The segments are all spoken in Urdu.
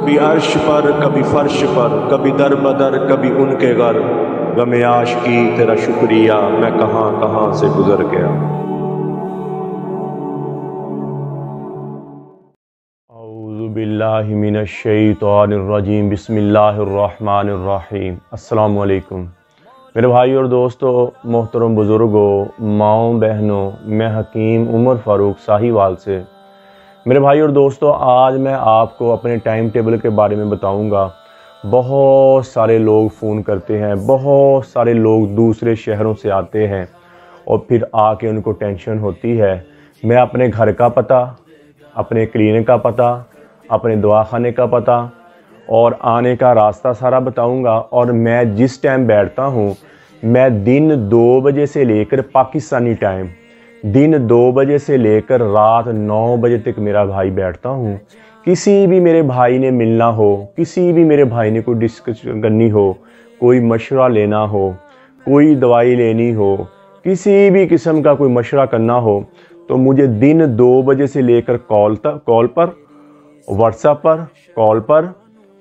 کبھی عرش پر کبھی فرش پر، کبھی در بدر کبھی ان کے گھر، غم عاشقی تیرا شکریہ میں کہاں کہاں سے گزر گیا۔ اعوذ باللہ من الشیطان الرجیم، بسم اللہ الرحمن الرحیم۔ السلام علیکم میرے بھائی اور دوستو، محترم بزرگوں، ماؤں بہنوں، میں حکیم عمر فاروق ساہیوال سے۔ میرے بھائی اور دوستو، آج میں آپ کو اپنے ٹائم ٹیبل کے بارے میں بتاؤں گا۔ بہت سارے لوگ فون کرتے ہیں، بہت سارے لوگ دوسرے شہروں سے آتے ہیں اور پھر آ کے ان کو ٹینشن ہوتی ہے۔ میں اپنے گھر کا پتہ، اپنے کلینک کا پتہ، اپنے دواخانے کا پتہ اور آنے کا راستہ سارا بتاؤں گا۔ اور میں جس ٹائم بیٹھتا ہوں، میں دن 2 بجے سے لے کر پاکستانی ٹائم، دن 2 بجے سے لے کر رات 9 بجے تک میرا بھائی بیٹھتا ہوں۔ کسی بھی میرے بھائی نے ملنا ہو، کسی بھی میرے بھائی نے کوئی ڈسکشن کرنی ہو، کوئی مشورہ لینا ہو، کوئی دوائی لینی ہو، کسی بھی قسم کا کوئی مشورہ کرنا ہو، تو مجھے دن 2 بجے سے لے کر کال پر، واٹس ایپ پر، کال پر،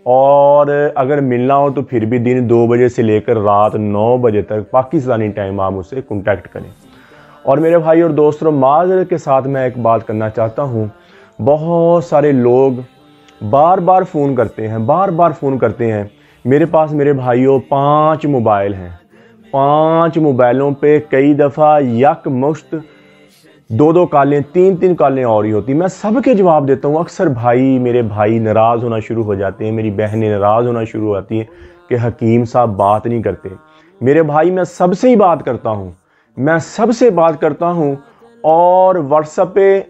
اور اگر ملنا ہو تو پھر بھی دن 2 بجے سے لے کر رات 9 بجے تک پاکستانی ٹائم آپ مجھ سے کنٹیکٹ کریں۔ اور میرے بھائی اور دوستوں، معذرت کے ساتھ میں ایک بات کرنا چاہتا ہوں۔ بہت سارے لوگ بار بار فون کرتے ہیں۔ میرے پاس میرے بھائیوں 5 موبائل ہیں۔ 5 موبائلوں پہ کئی دفعہ یک مشت 2 کالیں، 3 کالیں اور ہی ہوتی۔ میں سب کے جواب دیتا ہوں۔ اکثر میرے بھائی ناراض ہونا شروع ہو جاتے ہیں، میری بہنیں ناراض ہونا شروع ہو جاتی ہیں کہ حکیم صاحب بات نہیں کرتے۔ میرے بھائی، میں سب سے ہی بات کرتا ہوں، اور واٹس ایپ پہ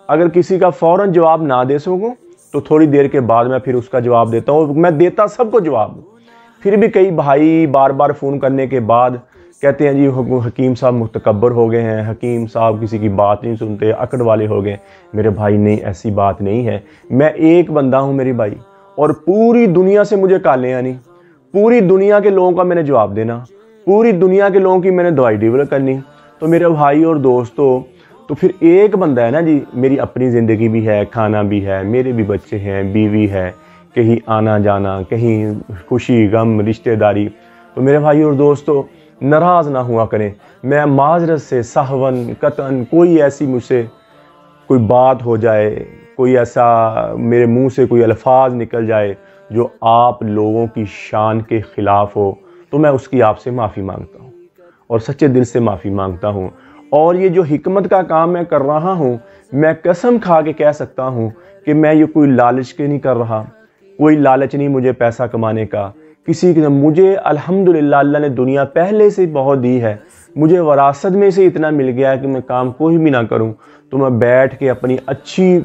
اگر کسی کا فوراً جواب نہ دے سکوں تو تھوڑی دیر کے بعد میں پھر اس کا جواب دیتا ہوں۔ میں دیتا سب کو جواب، پھر بھی کئی بھائی بار بار فون کرنے کے بعد کہتے ہیں جی حکیم صاحب متکبر ہو گئے ہیں، حکیم صاحب کسی کی بات نہیں سنتے، اکڑ والے ہو گئے۔ میرے بھائی نہیں، ایسی بات نہیں ہے۔ میں ایک بندہ ہوں میری بھائی، اور پوری دنیا سے مجھے کالیں آنی، پوری دنیا کے لوگوں کا میں نے جواب دینا، پوری دنیا کے لوگوں کی میں نے دوائی ڈیولپ کرنی۔ تو میرے بھائی اور دوستو، تو پھر ایک بندہ ہے نا جی، میری اپنی زندگی بھی ہے، کھانا بھی ہے، میرے بھی بچے ہیں، بیوی ہے، کہیں آنا جانا، کہیں خوشی غم، رشتہ داری۔ تو میرے بھائی اور دوستو، ناراض نہ ہوا کریں۔ میں معذرت سے سہون قطعاً کوئی ایسی مجھ سے کوئی بات ہو جائے، کوئی ایسا میرے منہ سے کوئی الفاظ نکل جائے جو آپ لوگوں کی شان کے خلاف ہو، تو میں اس کی آپ سے معافی مانگتا ہوں، اور سچے دل سے معافی مانگتا ہوں۔ اور یہ جو حکمت کا کام میں کر رہا ہوں، میں قسم کھا کے کہہ سکتا ہوں کہ میں یہ کوئی لالچ کے نہیں کر رہا، کوئی لالچ نہیں مجھے پیسہ کمانے کا، کسی کے مجھے الحمدللہ اللہ نے دنیا پہلے سے بہت دی ہے، مجھے وراثت میں سے اتنا مل گیا ہے کہ میں کام کوئی بھی نہ کروں تو میں بیٹھ کے اپنی اچھی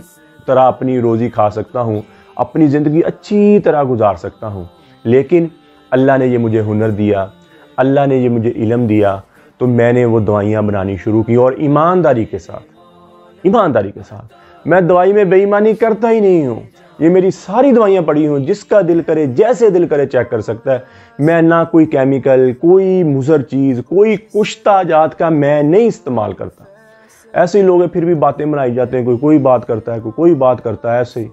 طرح اپنی روزی کھا سکتا ہوں، اپنی زندگی اچھی طرح گزار سکتا ہوں۔ لیکن اللہ نے یہ مجھے ہنر دیا، اللہ نے یہ مجھے علم دیا، تو میں نے وہ دوائیاں بنانی شروع کی، اور ایمانداری کے ساتھ میں دوائی میں بے ایمانی کرتا ہی نہیں ہوں۔ یہ میری ساری دوائیاں پڑی ہوں، جس کا دل کرے جیسے دل کرے چیک کر سکتا ہے۔ میں نہ کوئی کیمیکل، کوئی مضر چیز، کوئی کشتہ جات کا میں نہیں استعمال کرتا۔ ایسے ہی لوگ ہیں، پھر بھی باتیں بنائی جاتے ہیں، کوئی بات کرتا ہے، کوئی بات کرتا ہے، ایسے ہی۔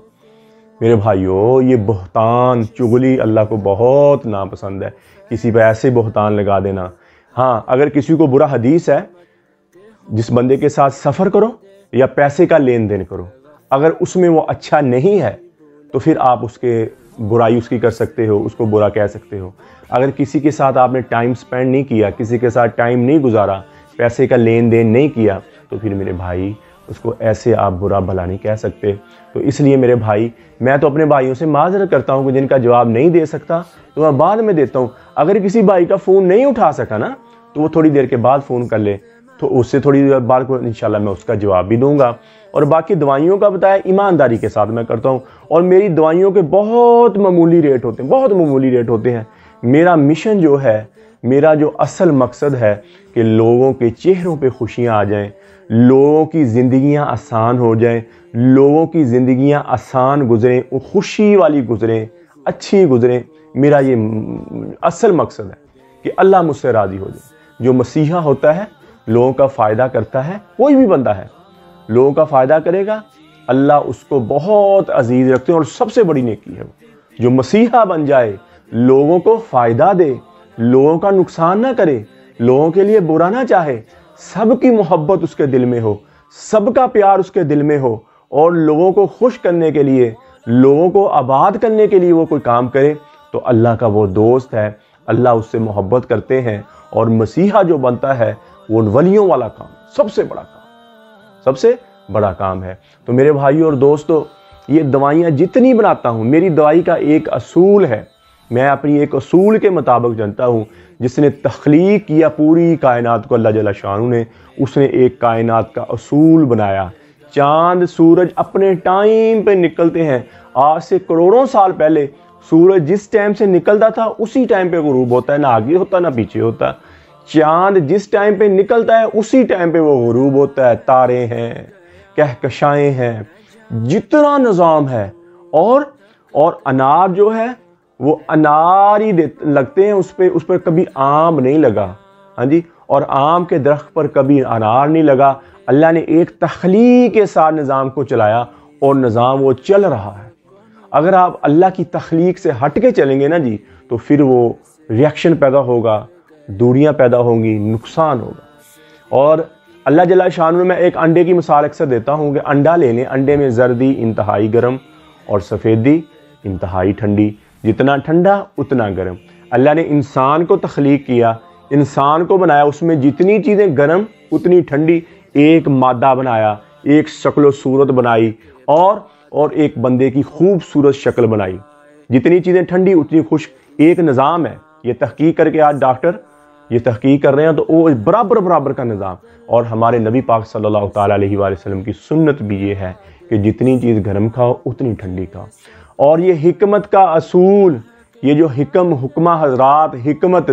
میرے بھائیوں، یہ بہتان چغلی اللہ کو بہت ناپسند ہے، کسی پہ ایسے بہتان لگا دینا۔ ہاں، اگر کسی کو برا حدیث ہے، جس بندے کے ساتھ سفر کرو یا پیسے کا لین دین کرو، اگر اس میں وہ اچھا نہیں ہے تو پھر آپ اس کے برائی اس کی کر سکتے ہو، اس کو برا کہہ سکتے ہو۔ اگر کسی کے ساتھ آپ نے ٹائم سپینڈ نہیں کیا، کسی کے ساتھ ٹائم نہیں گزارا، پیسے کا لین دین نہیں کیا، تو پھر میرے بھائی اس کو ایسے آپ برا بھلا نہیں کہہ سکتے۔ تو اس لیے میرے بھائی، میں تو اپنے بھائیوں سے معذرت کرتا ہوں کہ جن کا جواب نہیں دے سکتا تو میں بعد میں دیتا ہوں۔ اگر کسی بھائی کا فون نہیں اٹھا سکا نا، تو وہ تھوڑی دیر کے بعد فون کر لے، تو اس سے تھوڑی دیر بعد انشاءاللہ میں اس کا جواب بھی دوں گا۔ اور باقی دوائیوں کا بتایا ایمانداری کے ساتھ میں کرتا ہوں، اور میری دوائیوں کے بہت معمولی ریٹ ہوتے ہیں۔ میرا مشن جو ہے، میرا جو اصل مقصد ہے کہ لوگوں کے چہروں پہ خوشیاں آ جائیں، لوگوں کی زندگیاں آسان ہو جائیں، لوگوں کی زندگیاں آسان گزریں، خوشی والی گزریں، اچھی گزریں۔ میرا یہ اصل مقصد ہے کہ اللہ مجھ سے راضی ہو جائے۔ جو مسیحا ہوتا ہے، لوگوں کا فائدہ کرتا ہے، کوئی بھی بندہ ہے لوگوں کا فائدہ کرے گا، اللہ اس کو بہت عزیز رکھتے ہیں، اور سب سے بڑی نیکی ہے وہ جو مسیحا بن جائے، لوگوں کو فائدہ دے، لوگوں کا نقصان نہ کرے، لوگوں کے لیے برا نہ چاہے، سب کی محبت اس کے دل میں ہو، سب کا پیار اس کے دل میں ہو، اور لوگوں کو خوش کرنے کے لیے، لوگوں کو آباد کرنے کے لیے وہ کوئی کام کرے، تو اللہ کا وہ دوست ہے، اللہ اس سے محبت کرتے ہیں۔ اور مسیحا جو بنتا ہے وہ ولیوں والا کام، سب سے بڑا کام ہے۔ تو میرے بھائیو اور دوستو، یہ دوائیاں جتنی بناتا ہوں، میری دوائی کا ایک اصول ہے، میں اپنی ایک اصول کے مطابق جانتا ہوں۔ جس نے تخلیق کیا پوری کائنات کو، اللہ جل شانہ نے، اس نے ایک کائنات کا اصول بنایا۔ چاند سورج اپنے ٹائم پہ نکلتے ہیں، آج سے کروڑوں سال پہلے سورج جس ٹائم سے نکلتا تھا اسی ٹائم پہ غروب ہوتا ہے، نہ آگے ہوتا نہ پیچھے ہوتا۔ چاند جس ٹائم پہ نکلتا ہے اسی ٹائم پہ وہ غروب ہوتا ہے۔ تارے ہیں، کہکشائیں ہیں، جتنا نظام ہے، اور انار جو ہے وہ انار ہی لگتے ہیں، اس پر کبھی آم نہیں لگا، ہاں جی، اور آم کے درخت پر کبھی انار نہیں لگا۔ اللہ نے ایک تخلیق کے ساتھ نظام کو چلایا، اور نظام وہ چل رہا ہے۔ اگر آپ اللہ کی تخلیق سے ہٹ کے چلیں گے نا جی، تو پھر وہ ریاکشن پیدا ہوگا، دوریاں پیدا ہوں گی، نقصان ہوگا۔ اور اللہ جل شانہ، میں ایک انڈے کی مثال اکثر دیتا ہوں کہ انڈا لے لیں، انڈے میں زردی انتہائی گرم اور سفیدی انتہائی ٹھنڈی، جتنا ٹھنڈا اتنا گرم۔ اللہ نے انسان کو تخلیق کیا، انسان کو بنایا، اس میں جتنی چیزیں گرم اتنی ٹھنڈی، ایک مادہ بنایا، ایک شکل و صورت بنائی، اور ایک بندے کی خوبصورت شکل بنائی، جتنی چیزیں ٹھنڈی اتنی خشک، ایک نظام ہے۔ یہ تحقیق کر کے آج ڈاکٹر یہ تحقیق کر رہے ہیں، تو وہ برابر کا نظام۔ اور ہمارے نبی پاک صلی اللہ تعالیٰ علیہ وآلہ وسلم کی سنت بھی یہ ہے کہ جتنی چیز گرم کھاؤ اتنی ٹھنڈی کھاؤ۔ اور یہ حکمت کا اصول، یہ جو حکمہ حضرات، حکمت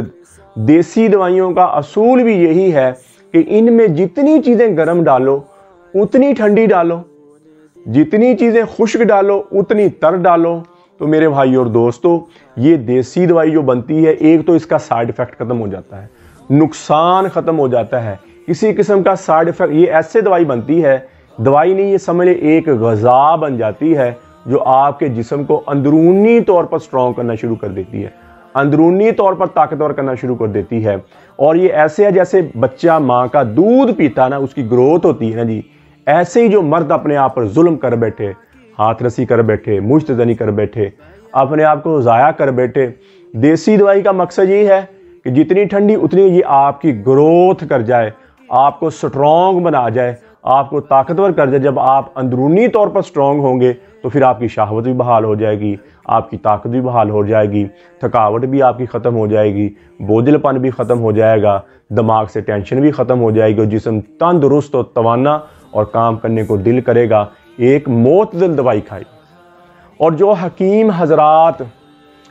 دیسی دوائیوں کا اصول بھی یہی ہے کہ ان میں جتنی چیزیں گرم ڈالو اتنی ٹھنڈی ڈالو، جتنی چیزیں خشک ڈالو اتنی تر ڈالو۔ تو میرے بھائی اور دوستو، یہ دیسی دوائی جو بنتی ہے، ایک تو اس کا سائیڈ ایفیکٹ ختم ہو جاتا ہے، نقصان ختم ہو جاتا ہے، کسی قسم کا سائیڈ ایفیکٹ، یہ ایسے دوائی بنتی ہے، دوائی نہیں، یہ سمجھ لے ایک غذا بن جاتی ہے جو آپ کے جسم کو اندرونی طور پر سٹرونگ کرنا شروع کر دیتی ہے، اندرونی طور پر طاقتور کرنا شروع کر دیتی ہے۔ اور یہ ایسے ہے جیسے بچہ ماں کا دودھ پیتا نا، اس کی گروتھ ہوتی ہے نا جی، ایسے ہی جو مرد اپنے آپ پر ظلم کر بیٹھے، ہاتھ رسی کر بیٹھے، مشت زنی کر بیٹھے، اپنے آپ کو ضائع کر بیٹھے، دیسی دوائی کا مقصد یہ ہے کہ جتنی ٹھنڈی اتنی یہ آپ کی گروتھ کر جائے، آپ کو سٹرونگ بنا جائے، آپ کو طاقتور کر جائے۔ جب آپ اندرونی طور پر سٹرونگ ہوں گے تو پھر آپ کی شہوت بھی بحال ہو جائے گی، آپ کی طاقت بھی بحال ہو جائے گی، تھکاوٹ بھی آپ کی ختم ہو جائے گی، بوجھل پن بھی ختم ہو جائے گا، دماغ سے ٹینشن بھی ختم ہو جائے گی، اور جسم تندرست و توانا اور کام کرنے کو دل کرے گا۔ ایک معتدل دوائی کھائی۔ اور جو حکیم حضرات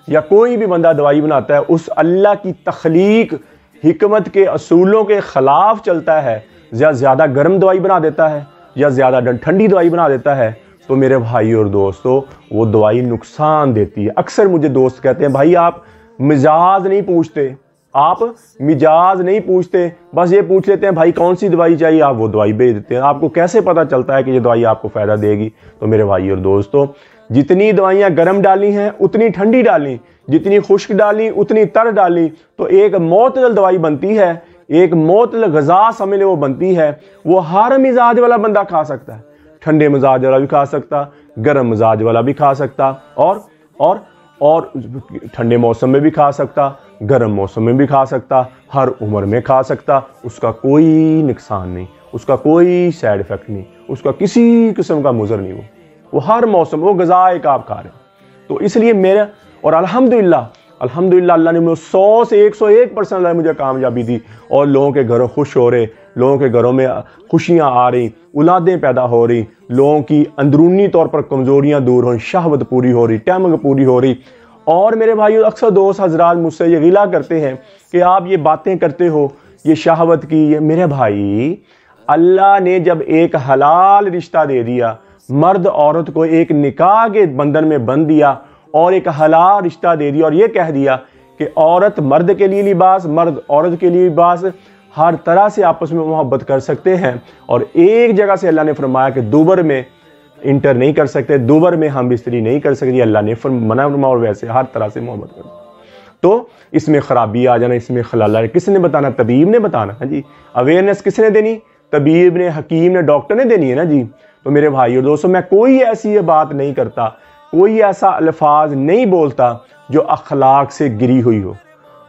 یا کوئی بھی بندہ دوائی بناتا ہے، اس اللہ کی تخلیق حکمت کے اصولوں کے خلاف چلتا ہے، یا زیادہ گرم دوائی بنا دیتا ہے یا زیادہ ٹھنڈی دوائی بنا دیتا ہے، تو میرے بھائی اور دوستو، وہ دوائی نقصان دیتی ہے۔ اکثر مجھے دوست کہتے ہیں، بھائی آپ مزاج نہیں پوچھتے، آپ مزاج نہیں پوچھتے، بس یہ پوچھ لیتے ہیں بھائی کون سی دوائی چاہیے، آپ وہ دوائی بھیج دیتے ہیں، آپ کو کیسے پتہ چلتا ہے کہ یہ دوائی آپ کو فائدہ دے گی؟ تو میرے بھائی اور دوستو، جتنی دوائیاں گرم ڈالی ہیں اتنی ٹھنڈی ڈالیں، جتنی خشک ڈالیں اتنی تر ڈالیں، تو ایک معتدل دوائی بنتی ہے، ایک معتدل غذا سمجھ لے وہ بنتی ہے۔ وہ ہر مزاج والا بندہ کھا سکتا ہے، ٹھنڈے مزاج والا بھی کھا سکتا، گرم مزاج والا بھی کھا سکتا، اور ٹھنڈے موسم میں بھی کھا سکتا، گرم موسم میں بھی کھا سکتا، ہر عمر میں کھا سکتا، اس کا کوئی نقصان نہیں، اس کا کوئی سائیڈ ایفیکٹ نہیں، اس کا کسی قسم کا مضر نہیں، وہ ہر موسم، وہ غذا ایک آپ کھا رہے ہیں۔ تو اس لیے میرا، اور الحمدللہ اللہ نے مجھے 100 سے 101% اللہ نے مجھے کامیابی دی، اور لوگوں کے گھروں خوش ہو رہے، لوگوں کے گھروں میں خوشیاں آ رہی، اولادیں پیدا ہو رہی، لوگوں کی اندرونی طور پر کمزوریاں دور ہو رہی، شہوت پوری ہو رہی، ٹیمنگ پوری ہو رہی۔ اور میرے بھائیو، اکثر دوست حضرات مجھ سے یہ غلہ کرتے ہیں کہ آپ یہ باتیں کرتے ہو، یہ شہوت کی، یہ میرے بھائی، اللہ نے جب ایک حلال رشتہ دے دیا، مرد عورت کو ایک نکاح کے بندھن میں بندھ دیا، اور ایک حلال رشتہ دے دیا، اور یہ کہہ دیا کہ عورت مرد کے لیے لباس، مرد عورت کے لیے لباس، ہر طرح سے آپس میں محبت کر سکتے ہیں۔ اور ایک جگہ سے اللہ نے فرمایا کہ دوبر میں انٹر نہیں کر سکتے, دوبر میں ہم بستری نہیں کر سکتے, اللہ نے منع فرمایا, اور ویسے ہر طرح سے محبت کرتے. تو اس میں خرابی آ جانا, اس میں خلل آ, کس نے بتانا؟ طبیب نے بتانا. ہاں جی, اویئرنیس کس نے دینی؟ طبیب نے, حکیم نے, ڈاکٹر نے دینی ہے نا جی. تو میرے بھائی اور دوستوں, میں کوئی ایسی بات نہیں کرتا, کوئی ایسا الفاظ نہیں بولتا جو اخلاق سے گری ہوئی ہو,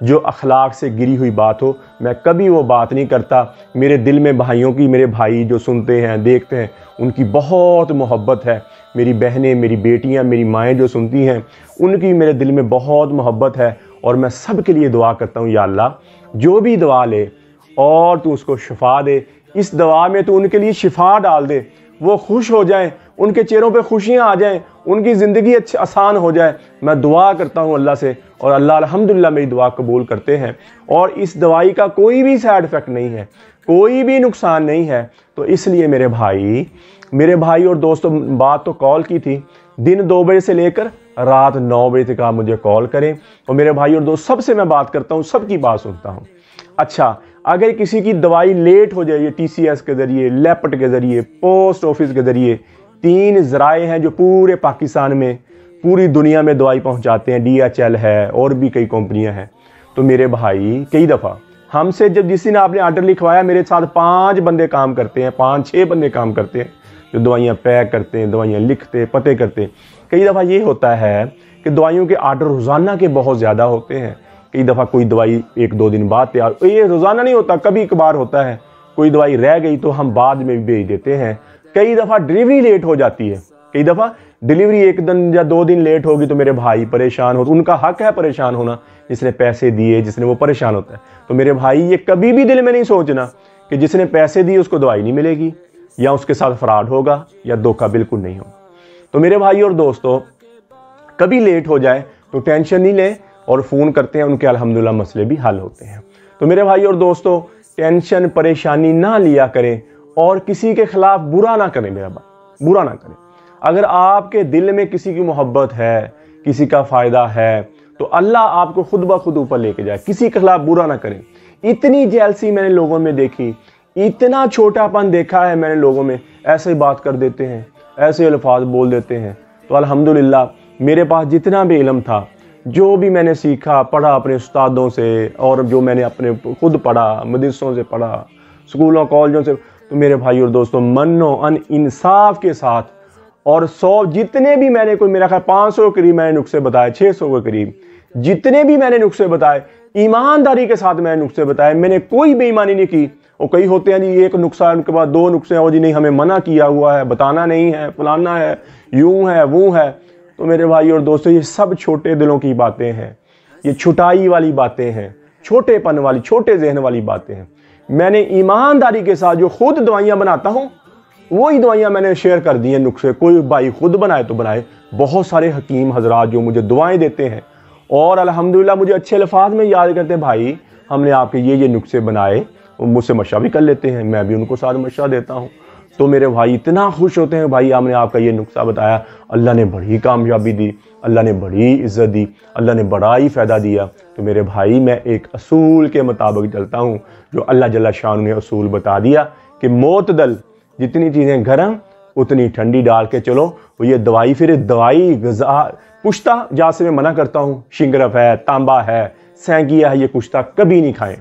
جو اخلاق سے گری ہوئی بات ہو, میں کبھی وہ بات نہیں کرتا. میرے دل میں بھائیوں کی, میرے بھائی جو سنتے ہیں دیکھتے ہیں, ان کی بہت محبت ہے. میری بہنیں, میری بیٹیاں, میری مائیں جو سنتی ہیں, ان کی میرے دل میں بہت محبت ہے. اور میں سب کے لیے دعا کرتا ہوں, یا اللہ جو بھی دعا لے اور تو اس کو شفا دے, اس دعا میں تو ان کے لیے شفا ڈال دے, وہ خوش ہو جائیں, ان کے چہروں پہ خوشیاں آ جائیں, ان کی زندگی آسان ہو جائے. میں دعا کرتا ہوں اللہ سے, اور اللہ الحمدللہ میری دعا قبول کرتے ہیں. اور اس دوائی کا کوئی بھی سائیڈ افیکٹ نہیں ہے, کوئی بھی نقصان نہیں ہے. تو اس لیے میرے بھائی اور دوستوں, بات تو کال کی تھی, دن 2 بجے سے لے کر رات 9 بجے تک آپ مجھے کال کریں. اور میرے بھائی اور دوست, سب سے میں بات کرتا ہوں, سب کی بات سنتا ہوں. اچھا, اگر کسی کی دوائی لیٹ ہو جائے, ٹی سی ایس کے ذریعے, لیپٹ کے ذریعے, پوسٹ آفس کے ذریعے, 3 ذرائع ہیں جو پورے پاکستان میں, پوری دنیا میں دوائی پہنچاتے ہیں. DHL ہے, اور بھی کئی کمپنیاں ہیں. تو میرے بھائی, کئی دفعہ ہم سے جب جس دن آپ نے آرڈر لکھوایا, میرے ساتھ 5 بندے کام کرتے ہیں, 5-6 بندے کام کرتے ہیں, جو دوائیاں پیک کرتے ہیں, دوائیاں لکھتے, پتے کرتے. کئی دفعہ یہ ہوتا ہے کہ دوائیوں کے آرڈر روزانہ کے بہت زیادہ ہوتے ہیں. کئی دفعہ کوئی دوائی 1-2 دن بعد تیار, یہ روزانہ نہیں ہوتا, کبھی کبھار ہوتا ہے. کوئی دوائی رہ گئی تو ہم بعد میں بھی بھیج دیتے ہیں. کئی دفعہ ڈلیوری لیٹ ہو جاتی ہے, کئی دفعہ ڈلیوری 1 دن یا 2 دن لیٹ ہوگی تو میرے بھائی پریشان ہوتے. ان کا حق ہے پریشان ہونا, جس نے پیسے دیے, جس نے, وہ پریشان ہوتا ہے. تو میرے بھائی, یہ کبھی بھی دل میں نہیں سوچنا کہ جس نے پیسے دیے اس کو دوائی نہیں ملے گی, یا اس کے ساتھ فراڈ ہوگا, یا دھوکہ بالکل نہیں ہوگا. تو میرے بھائی اور دوستو, کبھی لیٹ ہو جائے تو ٹینشن نہیں لیں, اور فون کرتے ہیں, ان کے الحمدللہ مسئلے بھی حل ہوتے ہیں. تو میرے بھائی اور دوستو, ٹینشن پریشانی نہ لیا کریں, اور کسی کے خلاف برا نہ کریں. میرا بھائی, برا نہ کریں. اگر آپ کے دل میں کسی کی محبت ہے, کسی کا فائدہ ہے, تو اللہ آپ کو خود بخود اوپر لے کے جائے. کسی کے خلاف برا نہ کریں. اتنی جیلسی میں نے لوگوں میں دیکھی, اتنا چھوٹا پن دیکھا ہے میں نے لوگوں میں, ایسے بات کر دیتے ہیں, ایسے الفاظ بول دیتے ہیں. تو الحمدللہ میرے پاس جتنا بھی علم تھا, جو بھی میں نے سیکھا, پڑھا اپنے استادوں سے, اور جو میں نے اپنے خود پڑھا, مدرسوں سے پڑھا, سکولوں کالجوں سے, تو میرے بھائی اور دوستوں, من و انصاف کے ساتھ, اور 100 جتنے بھی میں نے, کوئی میرا خیال 500 کے قریب میں نے نسخے بتائے, 600 کے قریب جتنے بھی میں نے نسخے بتائے, ایمانداری کے ساتھ میں نے نسخے بتائے. میں نے کوئی بے ایمانی نہیں کی. اور کئی ہوتے ہیں جی, 1 نسخہ ان کے بعد 2 نسخے ہیں, اور جی نہیں ہمیں منع کیا ہوا ہے, بتانا نہیں ہے, فلانا ہے, یوں ہے, وہ ہے. تو میرے بھائی اور دوستو, یہ سب چھوٹے دلوں کی باتیں ہیں, یہ چھٹائی والی باتیں ہیں, چھوٹے پن والی, چھوٹے ذہن والی باتیں ہیں. میں نے ایمانداری کے ساتھ جو خود دوائیاں بناتا ہوں, وہی دوائیاں میں نے شیئر کر دی ہیں نسخے. کوئی بھائی خود بنائے تو بنائے. بہت سارے حکیم حضرات جو مجھے دعائیں دیتے ہیں, اور الحمدللہ مجھے اچھے الفاظ میں یاد کرتے ہیں, بھائی ہم نے آپ کے یہ نسخے بنائے, وہ مجھ سے مشورہ بھی کر لیتے ہیں, میں بھی ان کو ساتھ مشورہ دیتا ہوں. تو میرے بھائی اتنا خوش ہوتے ہیں, بھائی ہم نے آپ کا یہ نسخہ بتایا, اللہ نے بڑی کامیابی دی, اللہ نے بڑی عزت دی, اللہ نے بڑا ہی فائدہ دیا. تو میرے بھائی, میں ایک اصول کے مطابق چلتا ہوں, جو اللہ جل شان نے اصول بتا دیا کہ معتدل, جتنی چیزیں گرم اتنی ٹھنڈی ڈال کے چلو. وہ یہ دوائی, پھر دوائی غذا کشتہ جہاں سے میں منع کرتا ہوں, شنگرف ہے, تانبا ہے, سینگیا ہے, یہ کشتہ کبھی نہیں کھائیں,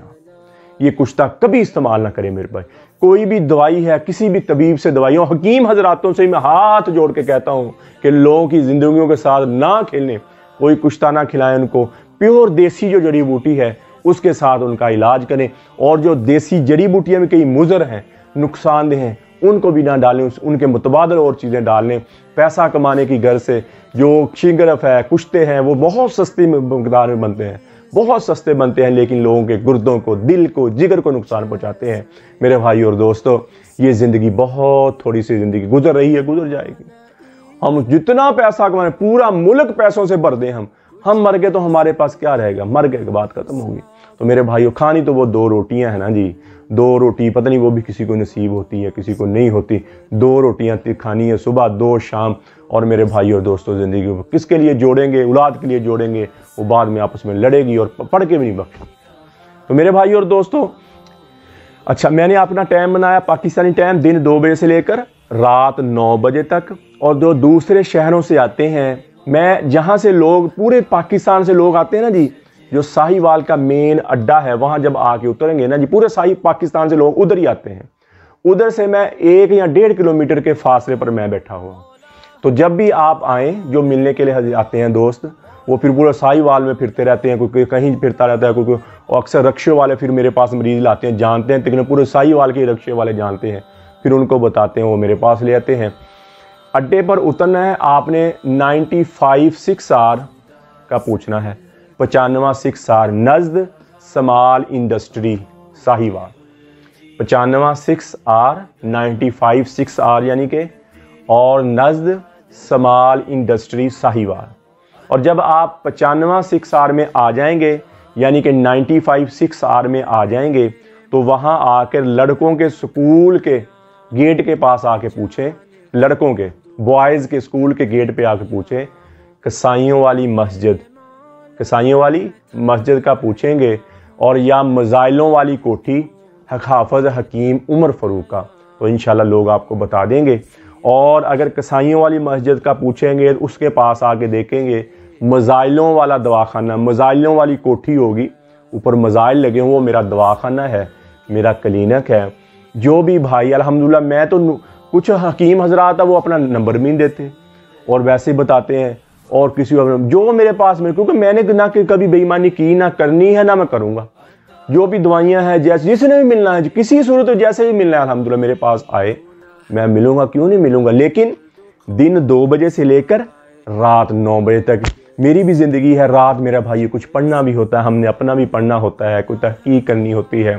یہ کشتہ کبھی استعمال نہ کریں. میرے بھائی, کوئی بھی دوائی ہے, کسی بھی طبیب سے دوائیوں, حکیم حضراتوں سے میں ہاتھ جوڑ کے کہتا ہوں کہ لوگوں کی زندگیوں کے ساتھ نہ کھیلیں, کوئی کشتہ نہ کھلائیں ان کو. پیور دیسی جو جڑی بوٹی ہے اس کے ساتھ ان کا علاج کریں. اور جو دیسی جڑی بوٹیاں میں کئی مضر ہیں, نقصان دہ ہیں, ان کو بھی نہ ڈالیں, ان کے متبادل اور چیزیں ڈالیں. پیسہ کمانے کی غرض سے جو شنگرف ہے, کشتے ہیں, وہ بہت سستی مقدار میں بنتے ہیں, بہت سستے بنتے ہیں, لیکن لوگوں کے گردوں کو, دل کو, جگر کو نقصان پہنچاتے ہیں. میرے بھائی اور دوستو, یہ زندگی بہت تھوڑی سی زندگی گزر رہی ہے, گزر جائے گی. ہم جتنا پیسہ کمائیں, پورا ملک پیسوں سے بھر دیں, ہم مر گئے تو ہمارے پاس کیا رہے گا؟ مر گئے کے بعد ختم ہوگی. تو میرے بھائیو, کھانی تو وہ 2 روٹیاں ہیں نا جی, 2 روٹی, پتہ نہیں وہ بھی کسی کو نصیب ہوتی ہے, کسی کو نہیں ہوتی. 2 روٹیاں کھانی ہے, صبح 2 شام. اور میرے بھائی اور دوستوں, زندگی کو کس کے لیے جوڑیں گے؟ اولاد کے لیے جوڑیں گے, وہ بعد میں آپس میں لڑے گی اور پڑھ کے بھی نہیں بخشے. تو میرے بھائی اور دوستوں, اچھا میں نے اپنا ٹائم بنایا, پاکستانی ٹائم, دن 2 بجے سے لے کر رات 9 بجے تک، اور جو دوسرے شہروں سے آتے ہیں، میں جہاں سے لوگ پورے پاکستان سے لوگ آتے ہیں نا جی، جو ساہیوال کا مین اڈا ہے وہاں جب آ کے اتریں گے نا جی، پورے پاکستان سے لوگ ادھر ہی آتے ہیں، ادھر سے میں 1 یا 1.5 کلومیٹر کے فاصلے پر میں بیٹھا ہوا ہوں۔ تو جب بھی آپ آئیں، جو ملنے کے لیے آتے ہیں دوست، وہ پھر پورا ساہیوال میں پھرتے رہتے ہیں، کوئی کہیں پھرتا رہتا ہے، کوئی اکثر رکشے والے پھر میرے پاس مریض لاتے ہیں، جانتے ہیں تقریباً پورے ساہیوال کے رکشے والے جانتے ہیں، پھر ان کو بتاتے ہیں، وہ میرے پاس لے آتے ہیں۔ اڈے پر اترنا ہے آپ نے 95 6R کا پوچھنا ہے، 95 6R نزد small industry Sahiwal, 95 6R 95 6R یعنی کہ، اور نزد سمال انڈسٹری ساہیوال۔ اور جب آپ 95 6R میں آ جائیں گے، یعنی کہ 95 6R میں آ جائیں گے، تو وہاں آ کر لڑکوں کے سکول کے گیٹ کے پاس آ کے پوچھیں، لڑکوں کے بوائز کے سکول کے گیٹ پہ آ کے پوچھیں کسائیوں والی مسجد کا پوچھیں گے، اور یا مزائلوں والی کوٹھی حافظ حکیم عمر فاروق کا، تو انشاءاللہ لوگ آپ کو بتا دیں گے۔ اور اگر کسائیوں والی مسجد کا پوچھیں گے، اس کے پاس آ کے دیکھیں گے مزائلوں والا دواخانہ، مزائلوں والی کوٹھی ہوگی، اوپر مزائل لگے ہوں، وہ میرا دواخانہ ہے، میرا کلینک ہے۔ جو بھی بھائی الحمدللہ، میں تو کچھ حکیم حضرات وہ اپنا نمبر بھی نہیں دیتے اور ویسے بتاتے ہیں، اور کسی جو میرے پاس میں، کیونکہ میں نے نہ کبھی بے ایمانی کی، نہ کرنی ہے، نہ میں کروں گا۔ جو بھی دوائیاں ہیں، جیسے جس نے بھی ملنا ہے، کسی صورت جیسے بھی ملنا ہے، الحمدللہ میرے پاس آئے، میں ملوں گا، کیوں نہیں ملوں گا۔ لیکن دن 2 بجے سے لے کر رات 9 بجے تک میری بھی زندگی ہے۔ رات میرا بھائی کچھ پڑھنا بھی ہوتا ہے، ہم نے اپنا بھی پڑھنا ہوتا ہے، کوئی تحقیق کرنی ہوتی ہے،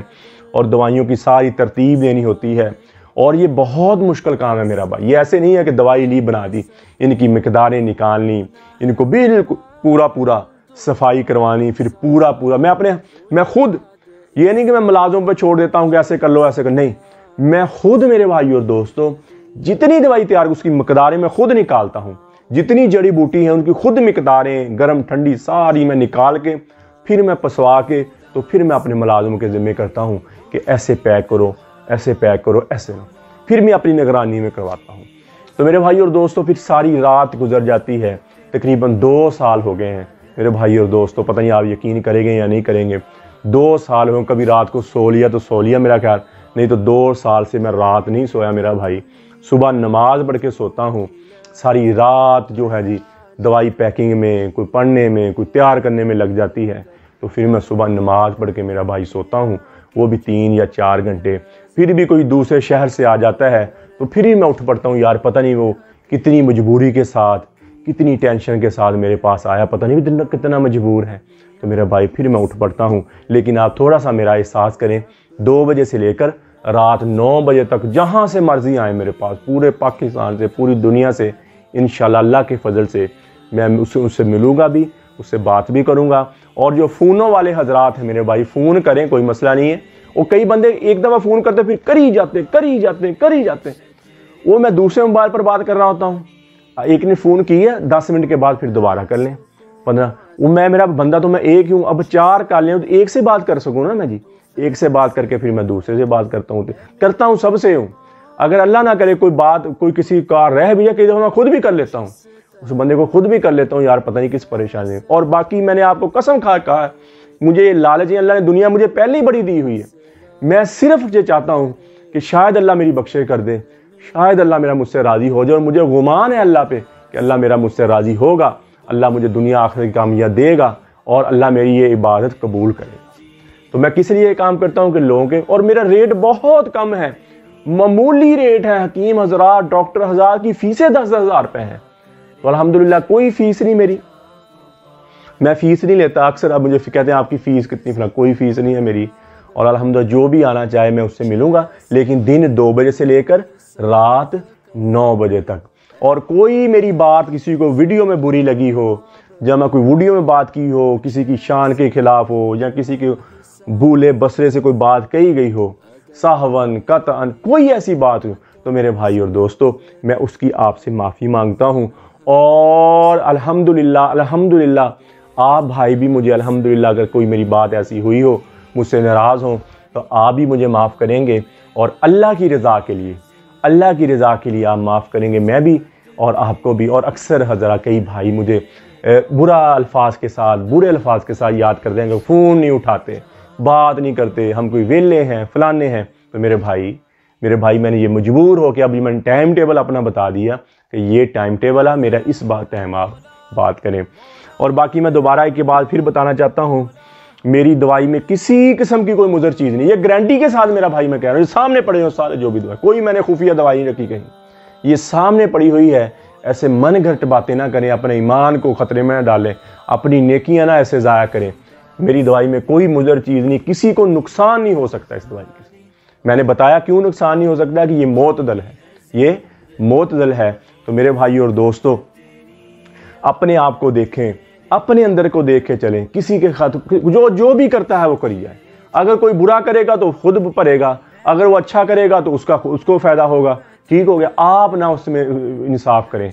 اور دوائیوں کی ساری ترتیب دینی ہوتی ہے، اور یہ بہت مشکل کام ہے میرا بھائی۔ یہ ایسے نہیں ہے کہ دوائی لی بنا دی، ان کی مقداریں نکالنی، ان کو بالکل پورا صفائی کروانی، پھر پورا میں خود، یہ نہیں کہ میں ملازموں پہ چھوڑ دیتا ہوں کہ ایسے کر لو ایسے کر، نہیں، میں خود میرے بھائی اور دوستوں جتنی دوائی تیار اس کی مقداریں میں خود نکالتا ہوں، جتنی جڑی بوٹی ہیں ان کی خود مقداریں گرم ٹھنڈی ساری میں نکال کے پھر میں پسوا کے تو پھر میں اپنے ملازموں کے ذمہ کرتا ہوں کہ ایسے پیک کرو، ایسے پیک کرو، ایسے نہ، پھر میں اپنی نگرانی میں کرواتا ہوں۔ تو میرے بھائی اور دوستوں پھر ساری رات گزر جاتی ہے، تقریباً 2 سال ہو گئے ہیں میرے بھائی اور دوستوں، پتہ نہیں آپ یقین کریں گے یا نہیں کریں گے، 2 سال ہوں، کبھی رات کو سو لیا میرا خیال، نہیں تو 2 سال سے میں رات نہیں سویا میرا بھائی۔ صبح نماز پڑھ کے سوتا ہوں، ساری رات جو ہے جی دوائی پیکنگ میں، کوئی پڑھنے میں، کوئی تیار کرنے میں لگ جاتی ہے، تو پھر میں صبح نماز پڑھ کے میرا بھائی سوتا ہوں، وہ بھی 3 یا 4 گھنٹے۔ پھر بھی کوئی دوسرے شہر سے آ جاتا ہے تو پھر ہی میں اٹھ پڑتا ہوں، یار پتہ نہیں وہ کتنی مجبوری کے ساتھ، کتنی ٹینشن کے ساتھ میرے پاس آیا، پتہ نہیں کتنا مجبور ہے، تو میرا بھائی پھر میں اٹھ پڑتا ہوں۔ لیکن آپ تھوڑا سا میرا احساس کریں، 2 بجے سے لے کر رات 9 بجے تک جہاں سے مرضی آئیں میرے پاس، پورے پاکستان سے، پوری دنیا سے، انشاءاللہ اللہ کے فضل سے میں اس سے ملوں گا بھی، اس سے بات بھی کروں گا۔ اور جو فونوں والے حضرات ہیں میرے بھائی، فون کریں، کوئی مسئلہ نہیں ہے، وہ کئی بندے ایک دفعہ فون کرتے پھر کر ہی جاتے، وہ میں دوسرے موبائل پر بات کر رہا ہوتا ہوں، ایک نے فون کی ہے 10 منٹ کے بعد پھر دوبارہ کر لیں 15، وہ میرا بندہ تو میں ایک ہی ہوں، اب 4 کر لیں تو ایک سے بات کر سکوں نا میں جی، ایک سے بات کر کے پھر میں دوسرے سے بات کرتا ہوں سب سے ہوں۔ اگر اللہ نہ کرے کوئی کسی کا رہ بھی ہے کہ میں خود بھی کر لیتا ہوں، اس بندے کو خود بھی کر لیتا ہوں، یار پتہ نہیں کس پریشانی ہے۔ اور باقی میں نے آپ کو قسم کھا کہا، مجھے یہ لالچ اللہ نے دنیا مجھے پہلے ہی بڑی دی ہوئی ہے، میں صرف یہ چاہتا ہوں کہ شاید اللہ میری بخشے کر دے، شاید اللہ میرا مجھ سے راضی ہو جائے، اور مجھے گمان ہے اللہ پہ کہ اللہ میرا مجھ سے راضی ہوگا، اللہ مجھے دنیا آخرت کی کامیابی دے گا، اور اللہ میری یہ عبادت قبول کرے گا۔ تو میں کس لیے یہ کام کرتا ہوں کہ لوگوں کے، اور میرا ریٹ بہت کم ہے، معمولی ریٹ ہے، حکیم حضرات، ڈاکٹر حضرات کی فیسیں 10,000 روپے ہیں، تو الحمدللہ کوئی فیس نہیں میری، میں فیس نہیں لیتا۔ اکثر اب مجھے کہتے ہیں آپ کی فیس کتنی، فلاں، کوئی فیس نہیں ہے میری، اور الحمدللہ جو بھی آنا چاہے میں اس سے ملوں گا، لیکن دن 2 بجے سے لے کر رات 9 بجے تک۔ اور کوئی میری بات کسی کو ویڈیو میں بری لگی ہو، جب میں کوئی ویڈیو میں بات کی ہو، کسی کی شان کے خلاف ہو، یا کسی کے بھولے بسرے سے کوئی بات کہی گئی ہو، سہون قطعاً کوئی ایسی بات ہو، تو میرے بھائی اور دوستو میں اس کی آپ سے معافی مانگتا ہوں۔ اور الحمدللہ آپ بھائی بھی مجھے الحمدللہ اگر کوئی میری بات ایسی ہوئی ہو، مجھ سے ناراض ہوں، تو آپ بھی مجھے معاف کریں گے، اور اللہ کی رضا کے لیے، اللہ کی رضا کے لیے آپ معاف کریں گے، میں بھی اور آپ کو بھی۔ اور اکثر حضرات کئی بھائی مجھے برے الفاظ کے ساتھ یاد کر دیں گے، فون نہیں اٹھاتے، بات نہیں کرتے، ہم کوئی ویلے ہیں، فلانے ہیں۔ تو میرے بھائی میں نے یہ مجبور ہو کے ابھی میں نے ٹائم ٹیبل اپنا بتا دیا کہ یہ ٹائم ٹیبل ہے میرا، اس ٹائم آپ بات کریں۔ اور باقی میں دوبارہ ایک بات پھر بتانا چاہتا ہوں، میری دوائی میں کسی قسم کی کوئی مضر چیز نہیں، یہ گارنٹی کے ساتھ میرا بھائی میں کہہ رہا ہوں، سامنے پڑے ہوں سارے جو بھی دوائی، کوئی میں نے خفیہ دوائی نہیں رکھی کہیں، یہ سامنے پڑی ہوئی ہے۔ ایسے من گھٹ باتیں نہ کریں، اپنے ایمان کو خطرے میں نہ ڈالیں، اپنی نیکیاں نہ ایسے ضائع کریں۔ میری دوائی میں کوئی مضر چیز نہیں، کسی کو نقصان نہیں ہو سکتا اس دوائی کے۔ میں نے بتایا کیوں نقصان نہیں ہو سکتا، کہ یہ معتدل ہے، یہ معتدل ہے۔ تو میرے بھائی اور دوستو، اپنے آپ کو دیکھیں، اپنے اندر کو دیکھ کے چلیں، کسی کے جو بھی کرتا ہے وہ کری جائے۔ اگر کوئی برا کرے گا تو خود پڑے گا، اگر وہ اچھا کرے گا تو اس کو فائدہ ہوگا، ٹھیک ہو گیا۔ آپ نہ اس میں انصاف کریں،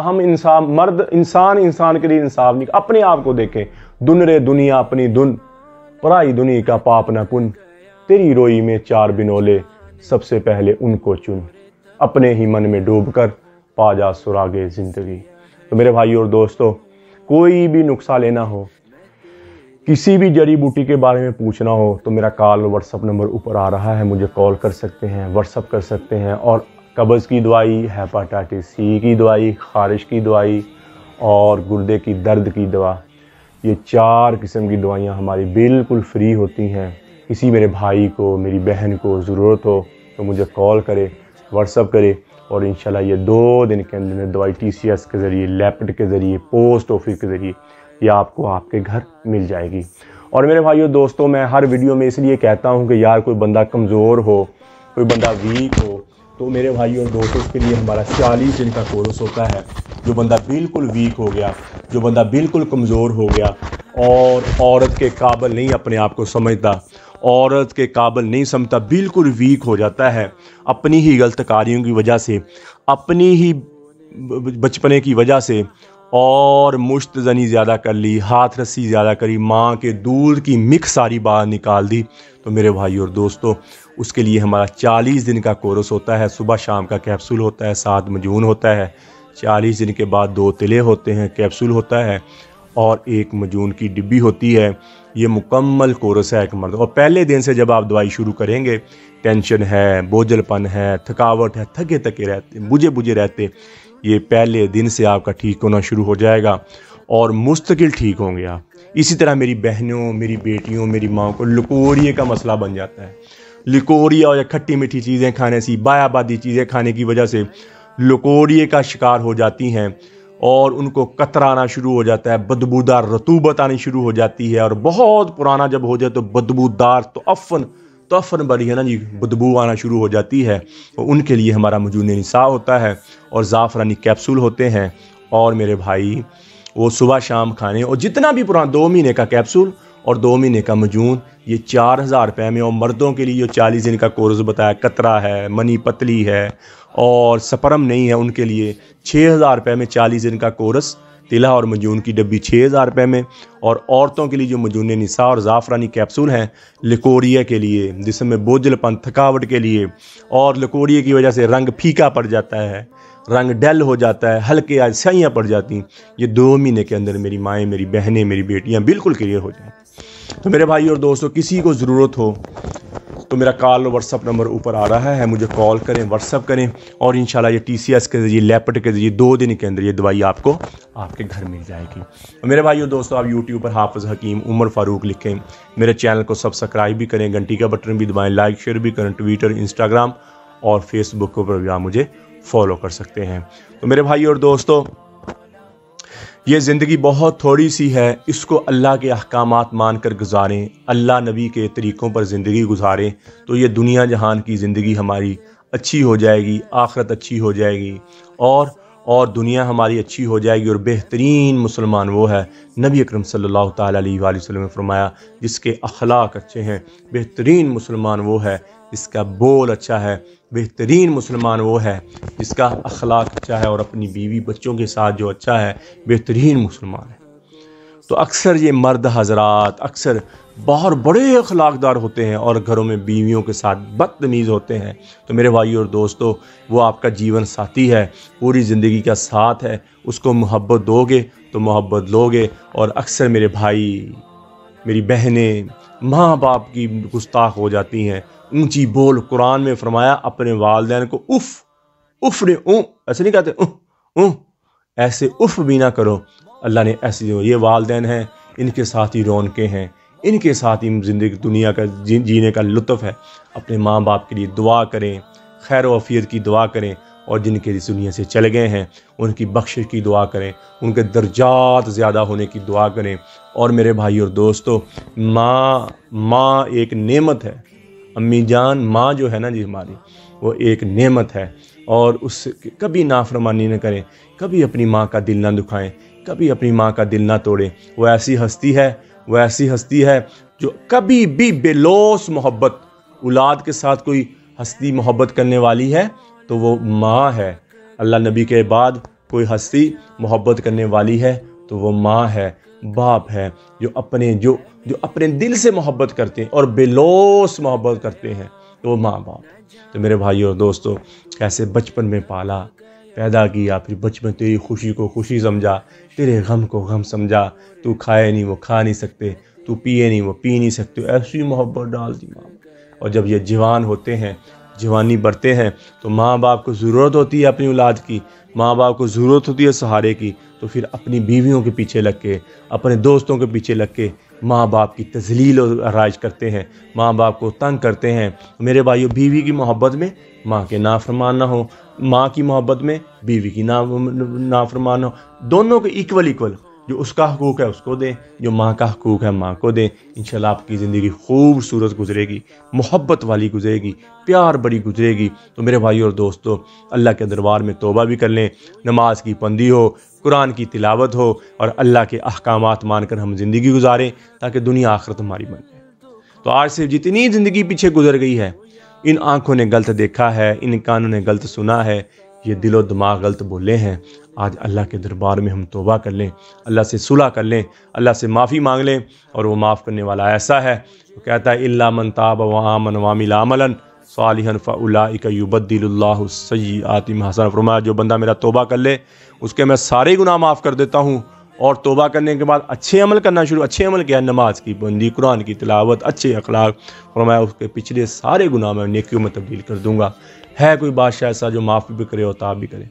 ہم انسان کے لیے انصاف نہیں، اپنے آپ کو دیکھیں۔ دن رے دنیا اپنی دن، پرائی دنیا کا پاپ نہ پن، تیری روئی میں 4 بنولے، سب سے پہلے ان کو چن، اپنے ہی من میں ڈوب کر پا جا سراغے زندگی۔ تو میرے بھائی اور دوستو، کوئی بھی نسخہ لینا ہو، کسی بھی جڑی بوٹی کے بارے میں پوچھنا ہو تو میرا کال واٹس اپ نمبر اوپر آ رہا ہے، مجھے کال کر سکتے ہیں، واٹس اپ کر سکتے ہیں۔ اور قبض کی دوائی، ہیپاٹائٹس سی کی دوائی، خارش کی دوائی اور گردے کی درد کی دوا، یہ 4 قسم کی دوائیاں ہماری بالکل فری ہوتی ہیں۔ کسی میرے بھائی کو، میری بہن کو ضرورت ہو تو مجھے کال کرے، واٹس اپ کرے، اور انشاءاللہ یہ 2 دن کے اندر دوائی TCS کے ذریعے، لیپٹ کے ذریعے، پوسٹ آفس کے ذریعے یہ آپ کو آپ کے گھر مل جائے گی۔ اور میرے بھائیو دوستوں، میں ہر ویڈیو میں اس لیے کہتا ہوں کہ یار کوئی بندہ کمزور ہو، کوئی بندہ ویک ہو، تو میرے بھائیو دوستوں اس کے لیے ہمارا 40 دن کا کورس ہوتا ہے۔ جو بندہ بالکل ویک ہو گیا، جو بندہ بالکل کمزور ہو گیا اور عورت کے قابل نہیں اپنے آپ کو سمجھتا، عورت کے قابل نہیں سمجھتا، بالکل ویک ہو جاتا ہے اپنی ہی غلط کاریوں کی وجہ سے، اپنی ہی بچپنے کی وجہ سے، اور مشت زنی زیادہ کر لی، ہاتھ رسی زیادہ کری، ماں کے دودھ کی مکس ساری باہر نکال دی، تو میرے بھائی اور دوستو اس کے لیے ہمارا 40 دن کا کورس ہوتا ہے۔ صبح شام کا کیپسول ہوتا ہے، 7 مجون ہوتا ہے، 40 دن کے بعد 2 تلے ہوتے ہیں، کیپسول ہوتا ہے اور 1 مجون کی ڈبی ہوتی ہے۔ یہ مکمل کورس ہے ایک مرد۔ اور پہلے دن سے جب آپ دوائی شروع کریں گے، ٹینشن ہے، بوجھل پن ہے، تھکاوٹ ہے، تھکے رہتے، بجھے رہتے، یہ پہلے دن سے آپ کا ٹھیک ہونا شروع ہو جائے گا اور مستقل ٹھیک ہوں گے آپ۔ اسی طرح میری بہنوں، میری بیٹیوں، میری ماں کو لکوریے کا مسئلہ بن جاتا ہے، لکوریا اور کھٹی میٹھی چیزیں کھانے سے، بایا بادی چیزیں کھانے کی وجہ سے لکوریے کا شکار ہو جاتی ہیں اور ان کو قطر آنا شروع ہو جاتا ہے، بدبودار رطوبت آنی شروع ہو جاتی ہے، اور بہت پرانا جب ہو جائے تو بدبودار توفن بڑی ہے نا جی، بدبو آنا شروع ہو جاتی ہے۔ ان کے لیے ہمارا مجون نساء ہوتا ہے اور زعفرانی کیپسول ہوتے ہیں۔ اور میرے بھائی وہ صبح شام کھانے، اور جتنا بھی پرانا 2 مہینے کا کیپسول اور 2 مہینے کا مجون، یہ 4000 روپے میں۔ اور مردوں کے لیے جو 40 دن کا کورس بتایا، قطرہ ہے، منی پتلی ہے اور سپرم نہیں ہے، ان کے لیے 6000 روپے میں 40 دن کا کورس، تلا اور مجون کی ڈبی 6000 روپے میں۔ اور عورتوں کے لیے جو مجون نساء اور زعفرانی کیپسول ہیں لکوریا کے لیے، جسم میں بوجھل پن، تھکاوٹ کے لیے، اور لکوریا کی وجہ سے رنگ پھیکا پڑ جاتا ہے، رنگ ڈل ہو جاتا ہے، ہلکے سیاہیاں پڑ جاتی ہیں، یہ 2 مہینے کے اندر میری مائیں، میری بہنیں، میری بیٹیاں بالکل کلیئر ہو جائیں۔ تو میرے بھائی اور دوستو، کسی کو ضرورت ہو تو میرا کال واٹس اپ نمبر اوپر آ رہا ہے، مجھے کال کریں، واٹس اپ کریں، اور انشاءاللہ یہ TCS کے ذریعے، لیپٹ کے ذریعے 2 دن کے اندر یہ دوائی آپ کو آپ کے گھر مل جائے گی۔ اور میرے بھائی اور دوستو، آپ YouTube پر حافظ حکیم عمر فاروق لکھیں، میرے چینل کو سبسکرائب بھی کریں، گھنٹی کا بٹن بھی دبائیں، لائک شیئر بھی کریں، ٹویٹر، انسٹاگرام اور فیس بک پر بھی آپ مجھے فالو کر سکتے ہیں۔ تو میرے بھائی اور دوستو، یہ زندگی بہت تھوڑی سی ہے، اس کو اللہ کے احکامات مان کر گزاریں، اللہ نبی کے طریقوں پر زندگی گزاریں، تو یہ دنیا جہان کی زندگی ہماری اچھی ہو جائے گی، آخرت اچھی ہو جائے گی، اور دنیا ہماری اچھی ہو جائے گی۔ اور بہترین مسلمان وہ ہے، نبی اکرم صلی اللہ تعالیٰ علیہ وآلہ وسلم نے فرمایا، جس کے اخلاق اچھے ہیں۔ بہترین مسلمان وہ ہے جس کا بول اچھا ہے، بہترین مسلمان وہ ہے جس کا اخلاق اچھا ہے اور اپنی بیوی بچوں کے ساتھ جو اچھا ہے، بہترین مسلمان ہے۔ تو اکثر یہ مرد حضرات اکثر باہر بڑے اخلاق دار ہوتے ہیں اور گھروں میں بیویوں کے ساتھ بدتمیز ہوتے ہیں۔ تو میرے بھائی اور دوستو، وہ آپ کا جیون ساتھی ہے، پوری زندگی کا ساتھ ہے، اس کو محبت دو گے تو محبت لو گے۔ اور اکثر میرے بھائی، میری بہنیں ماں باپ کی گستاخ ہو جاتی ہیں، اونچی بول۔ قرآن میں فرمایا اپنے والدین کو اف نے ایسے نہیں کہتے ایسے اف بھی نہ کرو۔ اللہ نے ایسی یہ والدین ہیں، ان کے ساتھ ہی رونقیں ہیں، ان کے ساتھ ہی زندگی دنیا کا جینے کا لطف ہے۔ اپنے ماں باپ کے لیے دعا کریں، خیر و عافیت کی دعا کریں، اور جن کے اس دنیا سے چلے گئے ہیں ان کی بخشش کی دعا کریں، ان کے درجات زیادہ ہونے کی دعا کریں۔ اور میرے بھائی اور دوستو، ماں ایک نعمت ہے۔ امی جان، ماں جو ہے نا جی ہماری، وہ ایک نعمت ہے، اور اس کبھی نافرمانی نہ کریں، کبھی اپنی ماں کا دل نہ دکھائیں، کبھی اپنی ماں کا دل نہ توڑیں۔ وہ ایسی ہستی ہے جو کبھی بھی بے لوث محبت، اولاد کے ساتھ کوئی ہستی محبت کرنے والی ہے تو وہ ماں ہے۔ اللہ نبی کے بعد کوئی ہستی محبت کرنے والی ہے تو وہ ماں ہے، باپ ہے، جو اپنے دل سے محبت کرتے ہیں اور بے لوث محبت کرتے ہیں، تو وہ ماں باپ ہے۔ تو میرے بھائی اور دوستو، کیسے بچپن میں پالا، پیدا کیا، پھر بچپن تیری خوشی کو خوشی سمجھا، تیرے غم کو غم سمجھا، تو کھائے نہیں وہ کھا نہیں سکتے، تو پیے نہیں وہ پی نہیں سکتے، ایسی محبت ڈال دی ماں باپ۔ اور جب یہ جوان ہوتے ہیں، جوانی بڑھتے ہیں، تو ماں باپ کو ضرورت ہوتی ہے اپنی اولاد کی، ماں باپ کو ضرورت ہوتی ہے سہارے کی، تو پھر اپنی بیویوں کے پیچھے لگ کے، اپنے دوستوں کے پیچھے لگ کے ماں باپ کی تذلیل و رائج کرتے ہیں، ماں باپ کو تنگ کرتے ہیں۔ میرے بھائیو، بیوی کی محبت میں ماں کے نافرمان نہ ہو، ماں کی محبت میں بیوی کی نافرمان ہو، دونوں کے ایکول، جو اس کا حقوق ہے اس کو دیں، جو ماں کا حقوق ہے ماں کو دیں۔ انشاءاللہ آپ کی زندگی خوبصورت گزرے گی، محبت والی گزرے گی، پیار بڑی گزرے گی۔ تو میرے بھائی اور دوستو، اللہ کے دربار میں توبہ بھی کر لیں، نماز کی پابندی ہو، قرآن کی تلاوت ہو، اور اللہ کے احکامات مان کر ہم زندگی گزاریں، تاکہ دنیا آخرت ہماری بن جائے۔ تو آج سے جتنی زندگی پیچھے گزر گئی ہے، ان آنکھوں نے غلط دیکھا ہے، ان کانوں نے غلط سنا ہے، یہ دل و دماغ غلط بولے ہیں، آج اللہ کے دربار میں ہم توبہ کر لیں، اللہ سے صلح کر لیں، اللہ سے معافی مانگ لیں، اور وہ معاف کرنے والا ایسا ہے، وہ کہتا ہے الا من تاب وآمن وعمل عملا صالحا فاولئک یبدل اللہ السیئات حسنات۔ فرمایا جو بندہ میرا توبہ کر لے، اس کے میں سارے گناہ معاف کر دیتا ہوں، اور توبہ کرنے کے بعد اچھے عمل کرنا شروع، اچھے عمل کیا، نماز کی پابندی، قرآن کی تلاوت، اچھے اخلاق، فرمایا اس کے پچھلے سارے گناہ میں نیکیوں میں تبدیل کر دوں گا۔ ہے کوئی بادشاہ ایسا جو معاف بھی کرے اور تاب بھی کرے؟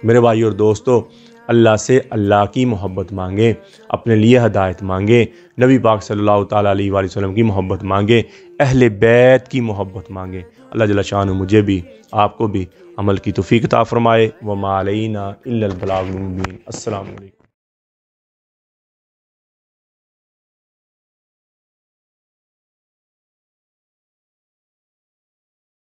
میرے بھائی اور دوستو، اللہ سے اللہ کی محبت مانگیں، اپنے لیے ہدایت مانگیں، نبی پاک صلی اللہ تعالیٰ علیہ وآلہ وسلم کی محبت مانگیں، اہل بیت کی محبت مانگیں۔ اللہ جل شانہ مجھے بھی آپ کو بھی عمل کی توفیق عطا فرمائے۔ وما علینا الا البلاغ المبین۔ السلام علیکم۔